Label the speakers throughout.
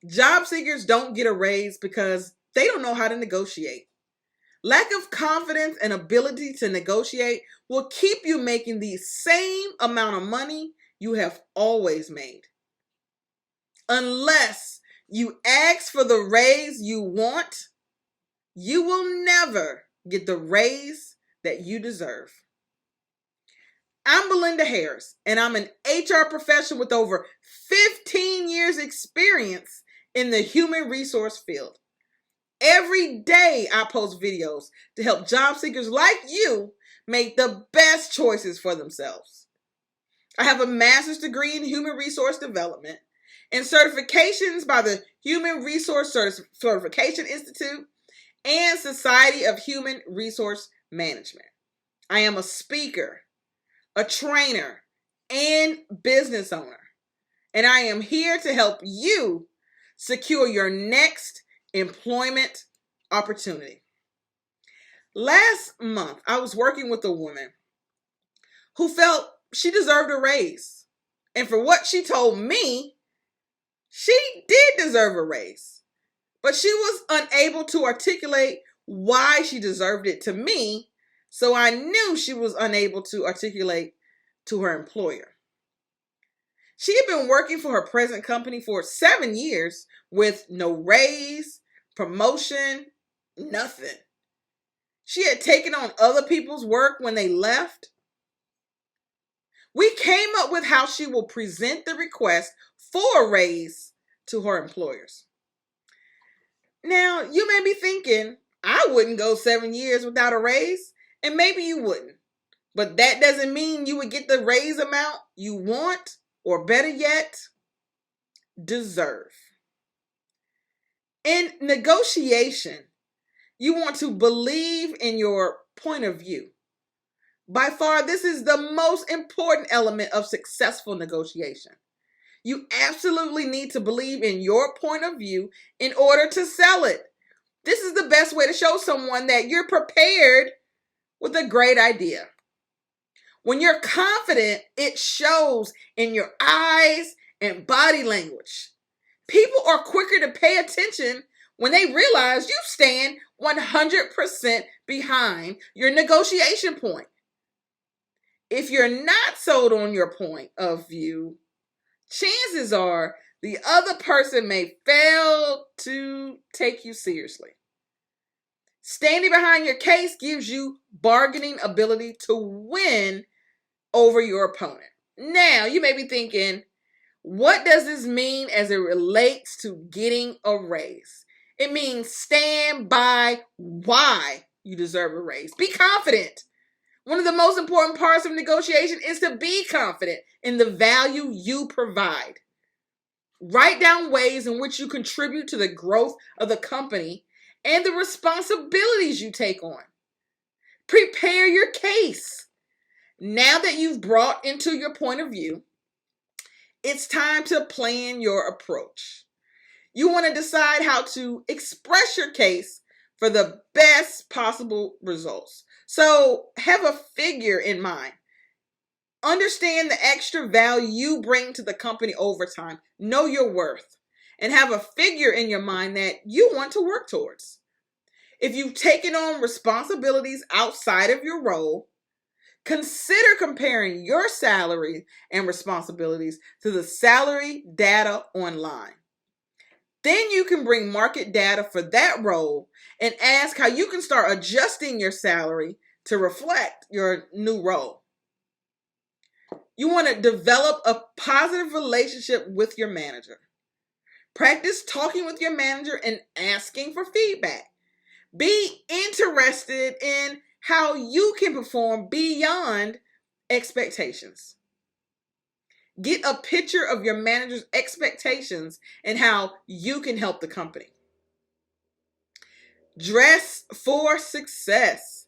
Speaker 1: Job seekers don't get a raise because they don't know how to negotiate. Lack of confidence and ability to negotiate will keep you making the same amount of money you have always made. Unless you ask for the raise you want, you will never get the raise that you deserve. I'm Belinda Harris, and I'm an HR professional with over 15 years experience in the human resource field. Every day I post videos to help job seekers like you make the best choices for themselves. I have a master's degree in human resource development and certifications by the Human Resource Certification Institute and Society of Human Resource Management. I am a speaker, a trainer, and business owner. And I am here to help you secure your next employment opportunity. Last month, I was working with a woman who felt she deserved a raise. And for what she told me, she did deserve a raise. But she was unable to articulate why she deserved it to me, so I knew she was unable to articulate to her employer. She had been working for her present company for 7 years with no raise, promotion, nothing. She had taken on other people's work when they left. We came up with how she will present the request for a raise to her employers. Now, you may be thinking, I wouldn't go 7 years without a raise, and maybe you wouldn't. But that doesn't mean you would get the raise amount you want, or better yet, deserve. In negotiation, you want to believe in your point of view. By far, this is the most important element of successful negotiation. You absolutely need to believe in your point of view in order to sell it. This is the best way to show someone that you're prepared with a great idea. When you're confident, it shows in your eyes and body language. People are quicker to pay attention when they realize you stand 100% behind your negotiation point. If you're not sold on your point of view, chances are the other person may fail to take you seriously. Standing behind your case gives you bargaining ability to win over your opponent. Now, you may be thinking, what does this mean as it relates to getting a raise? It means stand by why you deserve a raise. Be confident. One of the most important parts of negotiation is to be confident in the value you provide. Write down ways in which you contribute to the growth of the company and the responsibilities you take on. Prepare your case. Now that you've brought into your point of view, it's time to plan your approach. You want to decide how to express your case for the best possible results. So have a figure in mind. Understand the extra value you bring to the company over time. Know your worth. And have a figure in your mind that you want to work towards. If you've taken on responsibilities outside of your role, consider comparing your salary and responsibilities to the salary data online. Then you can bring market data for that role and ask how you can start adjusting your salary to reflect your new role. You want to develop a positive relationship with your manager. Practice talking with your manager and asking for feedback. Be interested in how you can perform beyond expectations. Get a picture of your manager's expectations and how you can help the company. Dress for success.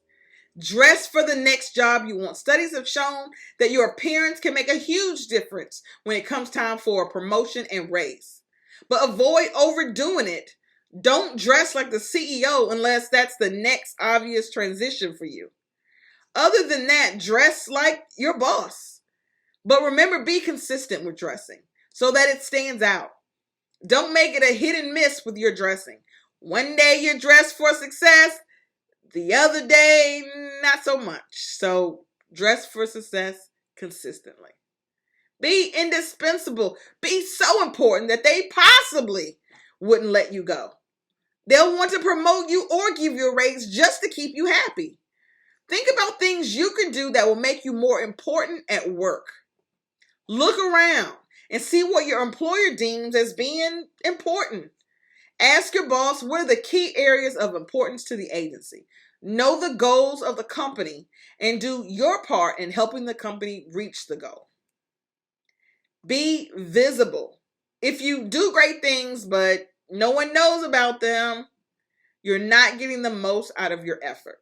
Speaker 1: Dress for the next job you want. Studies have shown that your appearance can make a huge difference when it comes time for a promotion and raise. But avoid overdoing it. Don't dress like the CEO unless that's the next obvious transition for you. Other than that, dress like your boss. But remember, be consistent with dressing so that it stands out. Don't make it a hit and miss with your dressing. One day you're dressed for success, the other day, not so much. So dress for success consistently. Be indispensable. Be so important that they possibly wouldn't let you go. They'll want to promote you or give you a raise just to keep you happy. Think about things you can do that will make you more important at work. Look around and see what your employer deems as being important. Ask your boss what are the key areas of importance to the agency. Know the goals of the company and do your part in helping the company reach the goal. Be visible. If you do great things but no one knows about them, you're not getting the most out of your effort.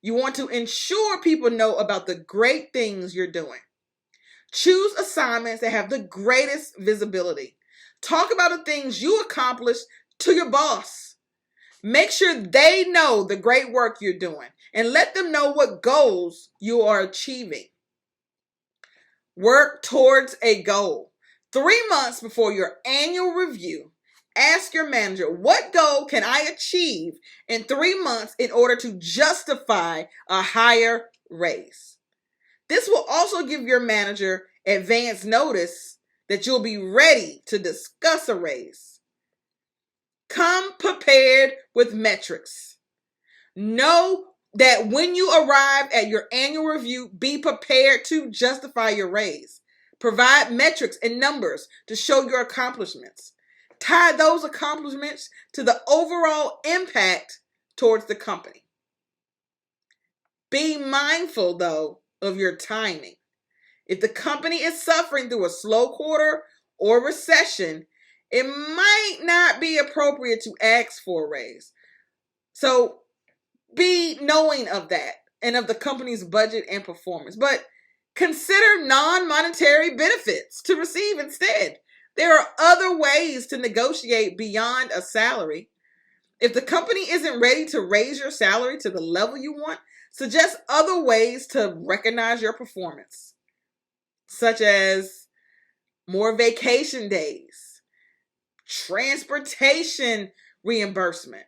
Speaker 1: You want to ensure people know about the great things you're doing. Choose assignments that have the greatest visibility. Talk about the things you accomplished to your boss. Make sure they know the great work you're doing and let them know what goals you are achieving. Work towards a goal. 3 months before your annual review, ask your manager, what goal can I achieve in 3 months in order to justify a higher raise? This will also give your manager advance notice that you'll be ready to discuss a raise. Come prepared with metrics. Know that when you arrive at your annual review, be prepared to justify your raise. Provide metrics and numbers to show your accomplishments. Tie those accomplishments to the overall impact towards the company. Be mindful, though, of your timing. If the company is suffering through a slow quarter or recession, it might not be appropriate to ask for a raise. So be knowing of that and of the company's budget and performance. But consider non-monetary benefits to receive instead. There are other ways to negotiate beyond a salary. If the company isn't ready to raise your salary to the level you want, suggest other ways to recognize your performance, such as more vacation days, transportation reimbursement,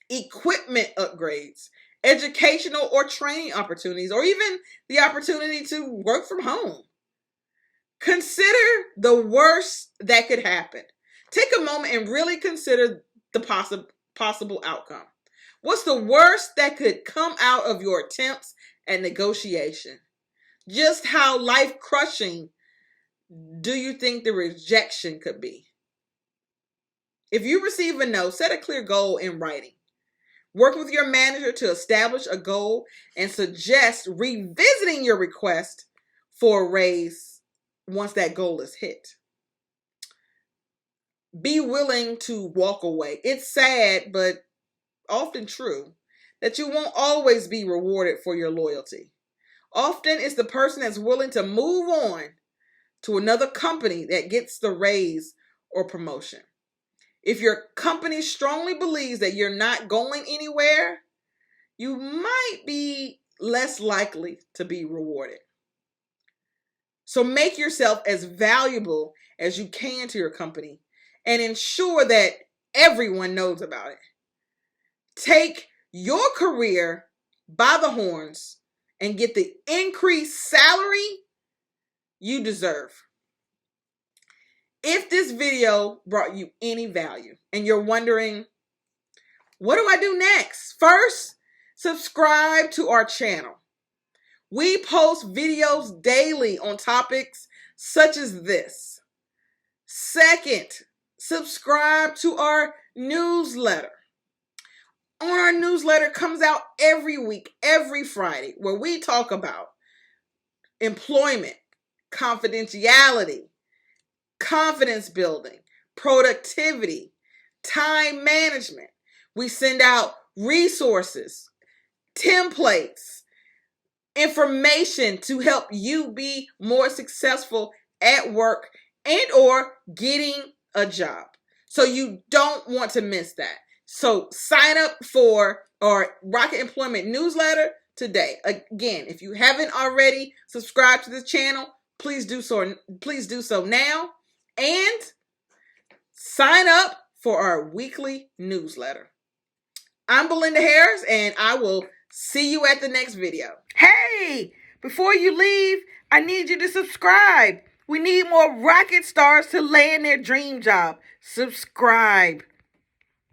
Speaker 1: equipment upgrades, educational or training opportunities, or even the opportunity to work from home. Consider the worst that could happen. Take a moment and really consider the possible outcome. What's the worst that could come out of your attempts at negotiation? Just how life-crushing do you think the rejection could be? If you receive a no, set a clear goal in writing. Work with your manager to establish a goal and suggest revisiting your request for a raise once that goal is hit. Be willing to walk away. It's sad, but often true, that you won't always be rewarded for your loyalty. Often it's the person that's willing to move on to another company that gets the raise or promotion. If your company strongly believes that you're not going anywhere, you might be less likely to be rewarded. So make yourself as valuable as you can to your company and ensure that everyone knows about it. Take your career by the horns and get the increased salary you deserve. If this video brought you any value and you're wondering, what do I do next? First, subscribe to our channel. We post videos daily on topics such as this. Second, subscribe to our newsletter. Our newsletter comes out every week, every Friday, where we talk about employment, confidentiality, confidence building, productivity, time management. We send out resources, templates, information to help you be more successful at work and or getting a job. So you don't want to miss that. So sign up for our Rocket Employment newsletter today. Again, if you haven't already subscribed to this channel, please do so now. And Sign up for our weekly newsletter. I'm Belinda Harris, and I will see you at the next video. Hey, before you leave, I need you to subscribe. We need more rocket stars to land their dream job. Subscribe.